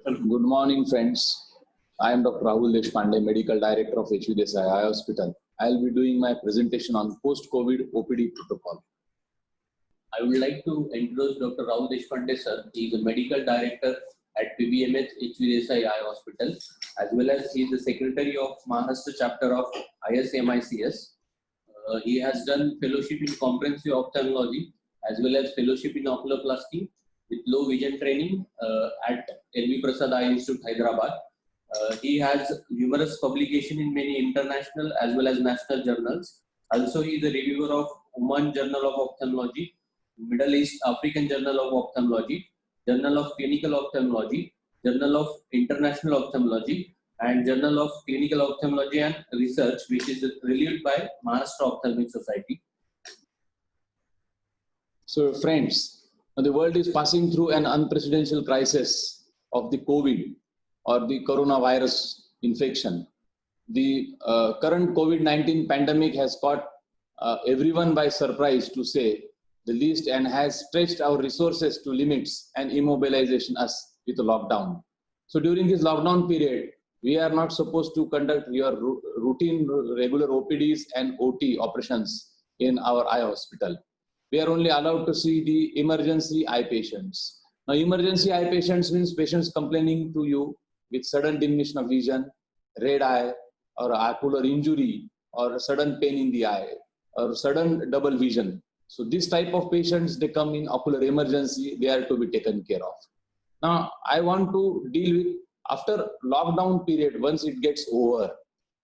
Good morning, friends. I am Dr. Rahul Deshpande, Medical Director of HV Desai Eye Hospital. I will be doing my presentation on post-COVID OPD protocol. I would like to introduce Dr. Rahul Deshpande, sir. He is a medical director at PBMH HV Desai Eye Hospital, as well as he is the secretary of Maharashtra chapter of ISMICS. He has done fellowship in comprehensive ophthalmology as well as fellowship in oculoplasty with low vision training at LV Prasad Eye Institute, Hyderabad. He has numerous publications in many international as well as national journals. Also, he is a reviewer of Oman Journal of Ophthalmology, Middle East African Journal of Ophthalmology, Journal of Clinical Ophthalmology, Journal of International Ophthalmology, and Journal of Clinical Ophthalmology and Research, which is reviewed by Maharashtra Ophthalmic Society. So, friends, the world is passing through an unprecedented crisis of the COVID or the coronavirus infection. The current COVID-19 pandemic has caught everyone by surprise, to say the least, and has stretched our resources to limits and immobilization us with a lockdown. So during this lockdown period, we are not supposed to conduct your routine regular OPDs and OT operations in our eye hospital. We are only allowed to see the emergency eye patients. Now, emergency eye patients means patients complaining to you with sudden diminution of vision, red eye, or ocular injury, or sudden pain in the eye, or sudden double vision. So this type of patients, they come in ocular emergency, they are to be taken care of. Now, I want to deal with after lockdown period, once it gets over.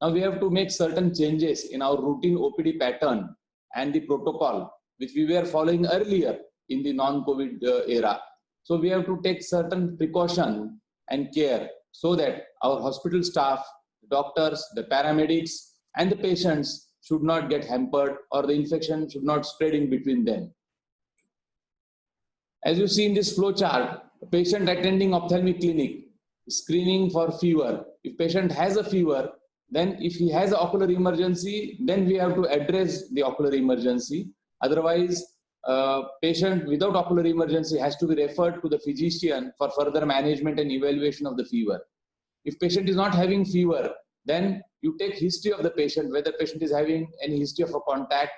Now we have to make certain changes in our routine OPD pattern and the protocol, which we were following earlier in the non-COVID era. So we have to take certain precaution and care so that our hospital staff, doctors, the paramedics, and the patients should not get hampered or the infection should not spread in between them. As you see in this flow chart, a patient attending ophthalmic clinic, screening for fever. If patient has a fever, then if he has an ocular emergency, then we have to address the ocular emergency. Otherwise, patient without ocular emergency has to be referred to the physician for further management and evaluation of the fever. If patient is not having fever, then you take history of the patient, whether patient is having any history of a contact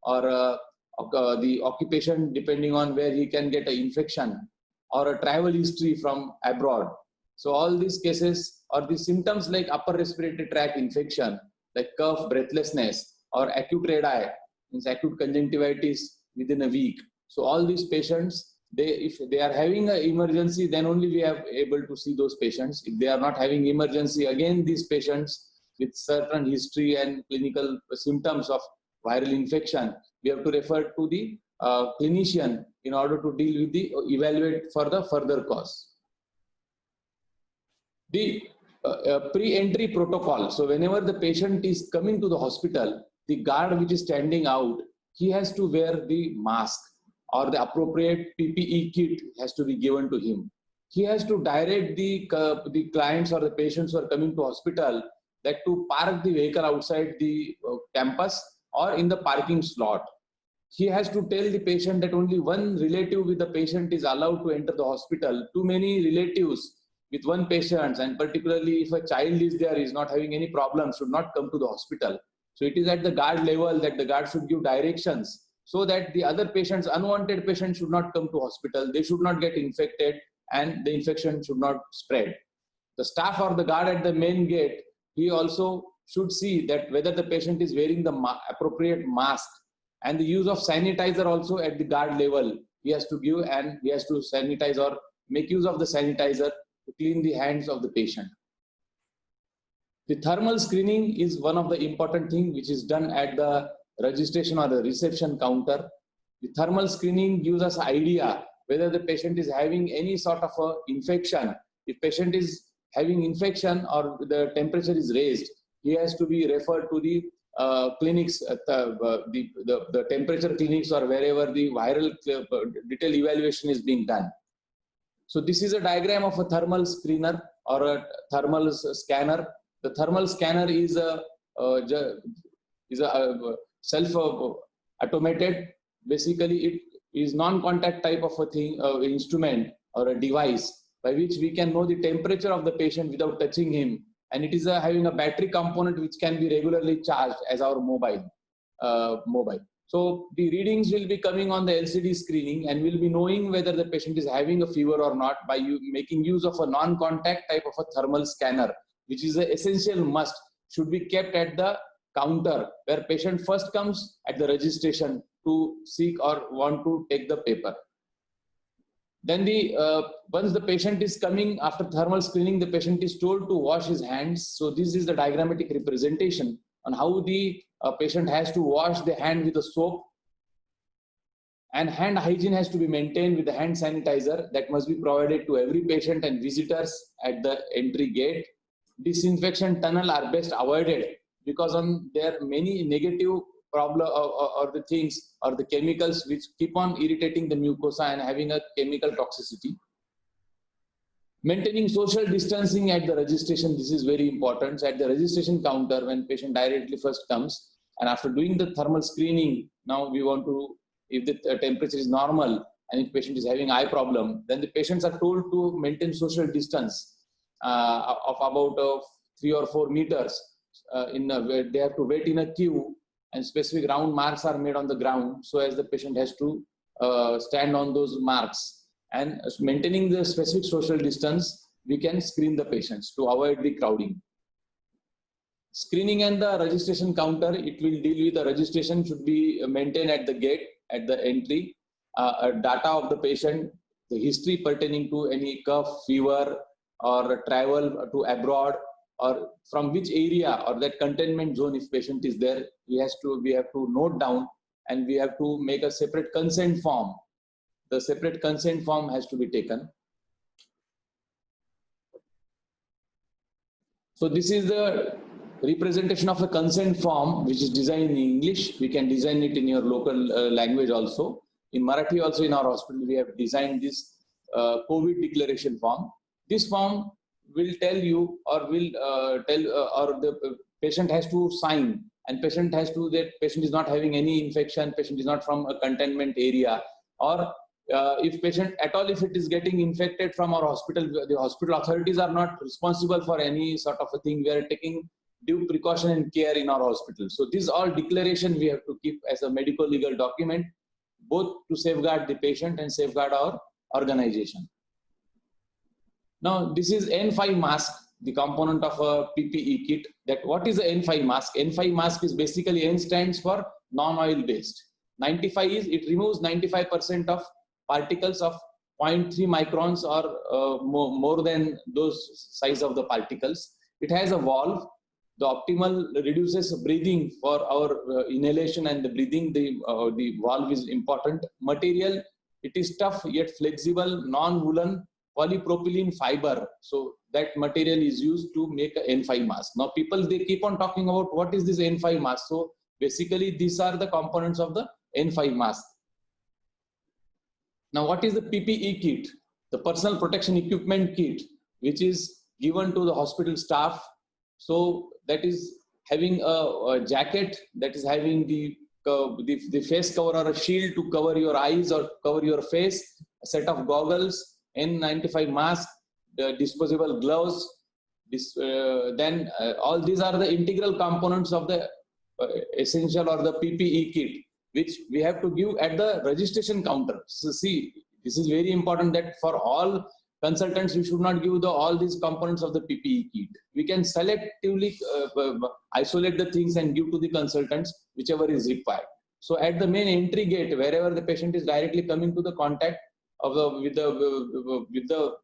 or the occupation, depending on where he can get an infection, or a travel history from abroad. So all these cases or the symptoms like upper respiratory tract infection, like cough, breathlessness, or acute red eye, means acute conjunctivitis within a week. So all these patients, if they are having an emergency, then only we are able to see those patients. If they are not having emergency, again these patients with certain history and clinical symptoms of viral infection, we have to refer to the clinician in order to deal with the evaluate for the further cause. The pre-entry protocol. So whenever the patient is coming to the hospital, the guard which is standing out, he has to wear the mask or the appropriate PPE kit has to be given to him. He has to direct the clients or the patients who are coming to hospital that to park the vehicle outside the campus or in the parking slot. He has to tell the patient that only one relative with the patient is allowed to enter the hospital. Too many relatives with one patient, and particularly if a child is there, is not having any problem, should not come to the hospital. So it is at the guard level that the guard should give directions so that the other patients, unwanted patients, should not come to hospital. They should not get infected and the infection should not spread. The staff or the guard at the main gate, he also should see that whether the patient is wearing the appropriate mask, and the use of sanitizer also at the guard level he has to give, and he has to sanitize or make use of the sanitizer to clean the hands of the patient. The thermal screening is one of the important things which is done at the registration or the reception counter. The thermal screening gives us an idea whether the patient is having any sort of a infection. If patient is having infection or the temperature is raised, he has to be referred to the clinics, the temperature clinics, or wherever the viral detailed evaluation is being done. So this is a diagram of a thermal screener or a thermal scanner. The thermal scanner is a self-automated. Basically, it is non-contact type of a thing, instrument or a device by which we can know the temperature of the patient without touching him. And it is having a battery component which can be regularly charged as our mobile. So the readings will be coming on the LCD screening, and we'll be knowing whether the patient is having a fever or not by making use of a non-contact type of a thermal scanner, which is an essential must, should be kept at the counter where patient first comes at the registration to seek or want to take the paper. Then once the patient is coming after thermal screening, the patient is told to wash his hands. So this is the diagrammatic representation on how the patient has to wash the hand with the soap, and hand hygiene has to be maintained with the hand sanitizer that must be provided to every patient and visitors at the entry gate. Disinfection tunnel are best avoided because there are many negative problem or the things or the chemicals which keep on irritating the mucosa and having a chemical toxicity. Maintaining social distancing at the registration, this is very important. So at the registration counter, when patient directly first comes, and after doing the thermal screening, now we want to, if the temperature is normal and if patient is having eye problem, then the patients are told to maintain social distance of about 3 or 4 meters. They have to wait in a queue, and specific round marks are made on the ground, so as the patient has to stand on those marks. And maintaining the specific social distance, we can screen the patients to avoid the crowding. Screening and the registration counter, it will deal with the registration should be maintained at the gate, at the entry, data of the patient, the history pertaining to any cough, fever, or travel to abroad, or from which area or that containment zone if patient is there, we have to note down, and we have to make a separate consent form. The separate consent form has to be taken. So this is the representation of a consent form which is designed in English. We can design it in your local language also. In Marathi also in our hospital we have designed this COVID declaration form. This form will tell you or will or the patient has to sign, and patient has to, that patient is not having any infection, patient is not from a containment area, or if patient at all, if it is getting infected from our hospital, the hospital authorities are not responsible for any sort of a thing. We are taking due precaution and care in our hospital. So this all declaration we have to keep as a medical legal document, both to safeguard the patient and safeguard our organization. Now this is N5 mask, the component of a PPE kit. That what is the N5 mask? N5 mask is basically N stands for non-oil based. 95 is it removes 95% of particles of 0.3 microns or more than those size of the particles. It has a valve. The optimal reduces breathing for our inhalation and the breathing. The valve is important. Material, it is tough yet flexible, non-woolen polypropylene fiber. So that material is used to make an N5 mask. Now people, they keep on talking about what is this N5 mask. So basically these are the components of the N5 mask. Now what is the PPE kit? The personal protection equipment kit, which is given to the hospital staff. So that is having a jacket that is having the face cover or a shield to cover your eyes or cover your face, a set of goggles, N95 mask, the disposable gloves. Then all these are the integral components of the essential or the PPE kit, which we have to give at the registration counter. So see, this is very important that for all consultants, we should not give all these components of the PPE kit. We can selectively isolate the things and give to the consultants whichever is required. So at the main entry gate, wherever the patient is directly coming to the contact of with the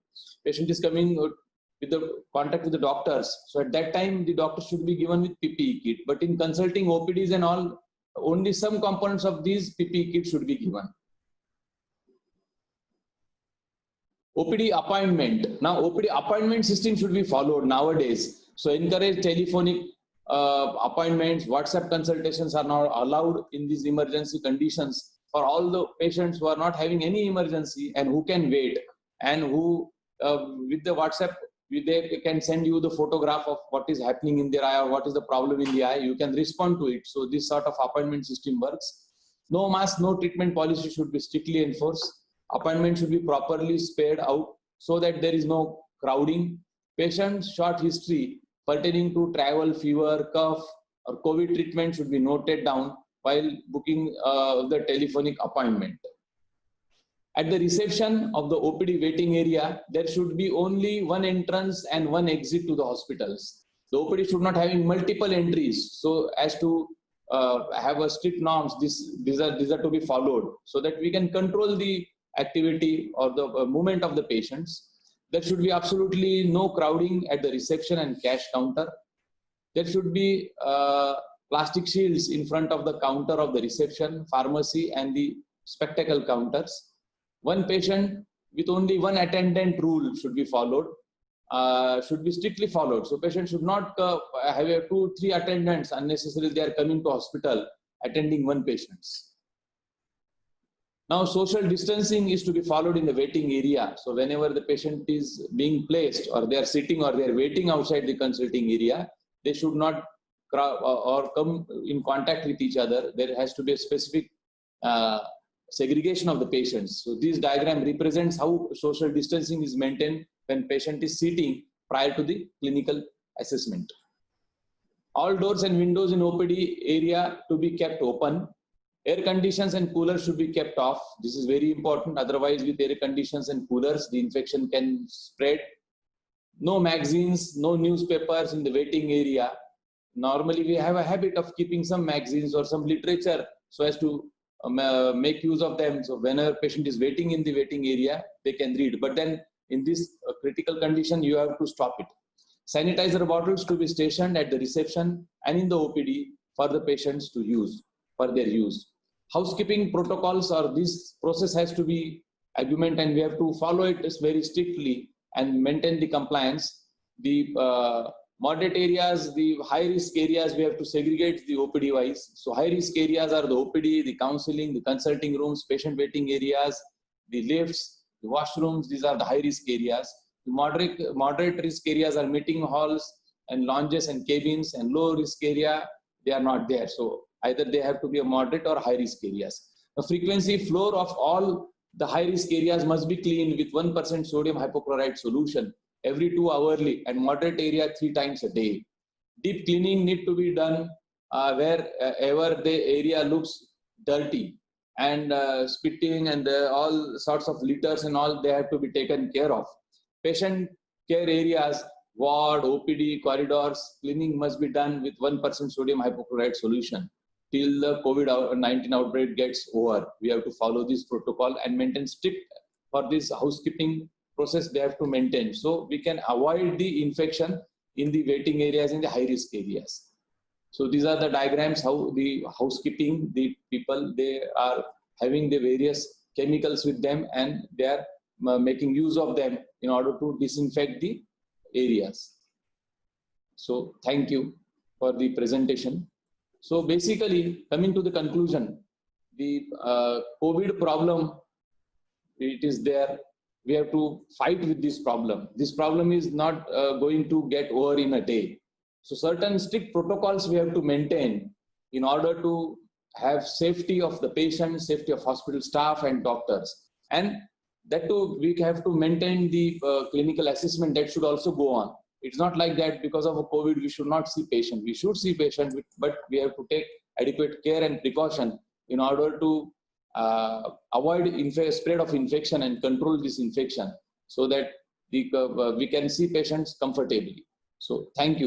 patient is coming with the contact with the doctors. So at that time, the doctor should be given with PPE kit. But in consulting OPDs and all, only some components of these PPE kits should be given. OPD appointment. Now OPD appointment system should be followed nowadays. So encourage telephonic appointments. WhatsApp consultations are now allowed in these emergency conditions for all the patients who are not having any emergency and who can wait, and who with the WhatsApp, they can send you the photograph of what is happening in their eye or what is the problem in the eye. You can respond to it. So this sort of appointment system works. No mask, no treatment policy should be strictly enforced. Appointment should be properly spared out so that there is no crowding. Patient's short history pertaining to travel, fever, cough, or COVID treatment should be noted down while booking the telephonic appointment. At the reception of the OPD waiting area, there should be only one entrance and one exit to the hospitals. The OPD should not have multiple entries, so as to have a strict norms. These are to be followed, so that we can control the activity or the movement of the patients. There should be absolutely no crowding at the reception and cash counter. There should be plastic shields in front of the counter of the reception, pharmacy, and the spectacle counters. One patient with only one attendant rule should be followed, should be strictly followed. So patient should not have 2-3 attendants unnecessarily. They are coming to hospital attending one patient. Now social distancing is to be followed in the waiting area. So whenever the patient is being placed, or they are sitting, or they are waiting outside the consulting area, they should not or come in contact with each other. There has to be a specific segregation of the patients. So this diagram represents how social distancing is maintained when patient is sitting prior to the clinical assessment. All doors and windows in OPD area to be kept open. Air conditions and coolers should be kept off. This is very important. Otherwise, with air conditions and coolers, the infection can spread. No magazines, no newspapers in the waiting area. Normally, we have a habit of keeping some magazines or some literature so as to make use of them. So whenever patient is waiting in the waiting area, they can read. But then in this critical condition, you have to stop it. Sanitizer bottles to be stationed at the reception and in the OPD for the patients to use, for their use. Housekeeping protocols, or this process has to be implemented, and we have to follow it very strictly and maintain the compliance. The moderate areas, the high risk areas, we have to segregate the OPD wise. So high risk areas are the OPD, the counseling, the consulting rooms, patient waiting areas, the lifts, the washrooms. These are the high risk areas. The moderate risk areas are meeting halls and lounges and cabins, and low risk area, they are not there. So either they have to be a moderate or high risk areas. The frequency floor of all the high risk areas must be cleaned with 1% sodium hypochlorite solution every 2 hourly, and moderate area 3 times a day. Deep cleaning need to be done wherever the area looks dirty, and spitting and all sorts of litters and all, they have to be taken care of. Patient care areas, ward, OPD, corridors, cleaning must be done with 1% sodium hypochlorite solution till the COVID-19 outbreak gets over. We have to follow this protocol and maintain strict for this housekeeping process. They have to maintain, so we can avoid the infection in the waiting areas, in the high risk areas. So these are the diagrams how the housekeeping, the people, they are having the various chemicals with them, and they are making use of them in order to disinfect the areas. So thank you for the presentation. So basically, coming to the conclusion, the COVID problem, it is there. We have to fight with this problem. This problem is not going to get over in a day. So certain strict protocols we have to maintain in order to have safety of the patient, safety of hospital staff and doctors. And that too, we have to maintain the clinical assessment. That should also go on. It's not like that because of a COVID, we should not see patient. We should see patient, but we have to take adequate care and precaution in order to avoid spread of infection and control this infection, so that we can see patients comfortably. So thank you.